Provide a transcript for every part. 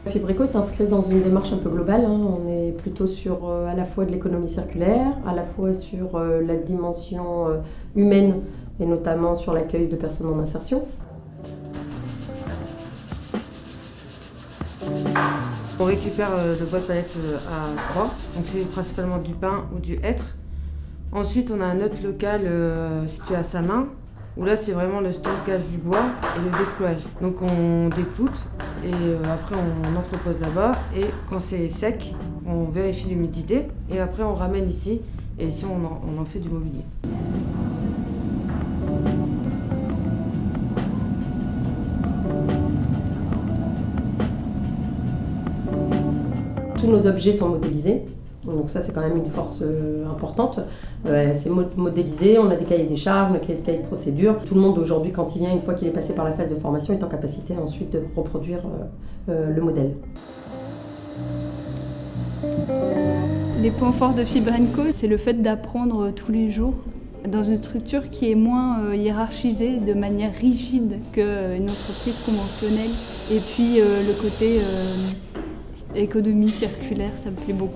Fibrico est inscrit dans une démarche un peu globale. On est plutôt sur à la fois de l'économie circulaire, à la fois sur la dimension humaine et notamment sur l'accueil de personnes en insertion. On récupère le bois de palette à 3, donc c'est principalement du pin ou du hêtre. Ensuite, on a un autre local situé à Samin, où là c'est vraiment le stockage du bois et le déplouage. Donc on décloute et après on entrepose là-bas et quand c'est sec, on vérifie l'humidité et après on ramène ici et ici on en fait du mobilier. Tous nos objets sont modélisés, donc ça c'est quand même une force importante. C'est modélisé, on a des cahiers des charges, on a des cahiers de procédure. Tout le monde aujourd'hui, quand il vient, une fois qu'il est passé par la phase de formation, est en capacité ensuite de reproduire le modèle. Les points forts de Fibrenco, c'est le fait d'apprendre tous les jours dans une structure qui est moins hiérarchisée, de manière rigide qu'une entreprise conventionnelle. Et puis le côté économie circulaire, ça me plaît beaucoup.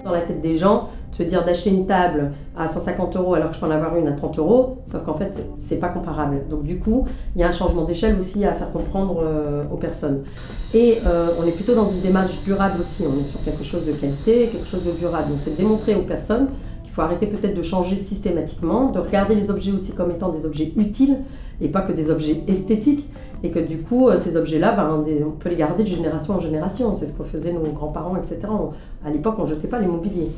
Dans la tête des gens, se dire d'acheter une table à 150 € alors que je peux en avoir une à 30 €, sauf qu'en fait, c'est pas comparable. Donc du coup, il y a un changement d'échelle aussi à faire comprendre aux personnes. Et on est plutôt dans une démarche durable aussi, on est sur quelque chose de qualité, quelque chose de durable. Donc c'est de démontrer aux personnes qu'il faut arrêter peut-être de changer systématiquement, de regarder les objets aussi comme étant des objets utiles et pas que des objets esthétiques. Et que du coup, ces objets-là, on peut les garder de génération en génération. C'est ce que faisaient nos grands-parents, etc. À l'époque, on ne jetait pas les mobiliers.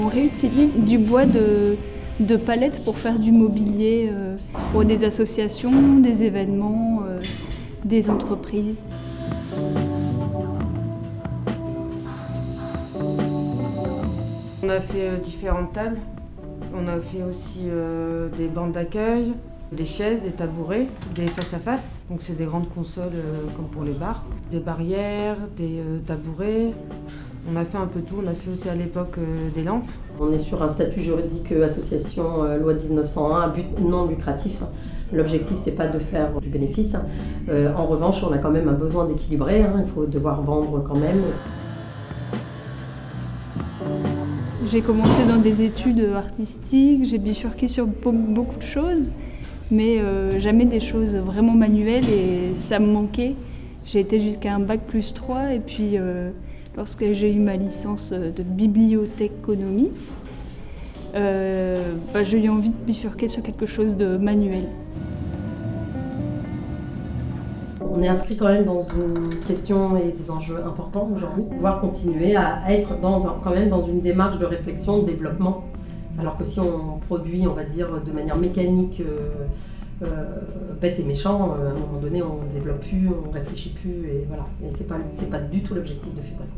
On réutilise du bois de palette pour faire du mobilier pour des associations, des événements, des entreprises. On a fait différentes tables. On a fait aussi des bandes d'accueil, des chaises, des tabourets, des face-à-face. Donc c'est des grandes consoles comme pour les bars. Des barrières, des tabourets. On a fait un peu tout. On a fait aussi à l'époque des lampes. On est sur un statut juridique association loi 1901 à but non lucratif. L'objectif, c'est pas de faire du bénéfice. En revanche, on a quand même un besoin d'équilibrer. Il faut devoir vendre quand même. J'ai commencé dans des études artistiques, j'ai bifurqué sur beaucoup de choses, mais jamais des choses vraiment manuelles et ça me manquait. J'ai été jusqu'à un bac+3 et puis lorsque j'ai eu ma licence de bibliothéconomie, j'ai eu envie de bifurquer sur quelque chose de manuel. On est inscrit quand même dans une question et des enjeux importants aujourd'hui, pouvoir continuer à être quand même dans une démarche de réflexion, de développement. Alors que si on produit, on va dire, de manière mécanique, bête et méchant, à un moment donné, on ne développe plus, on ne réfléchit plus, et voilà. Et c'est pas du tout l'objectif de Fibrenco.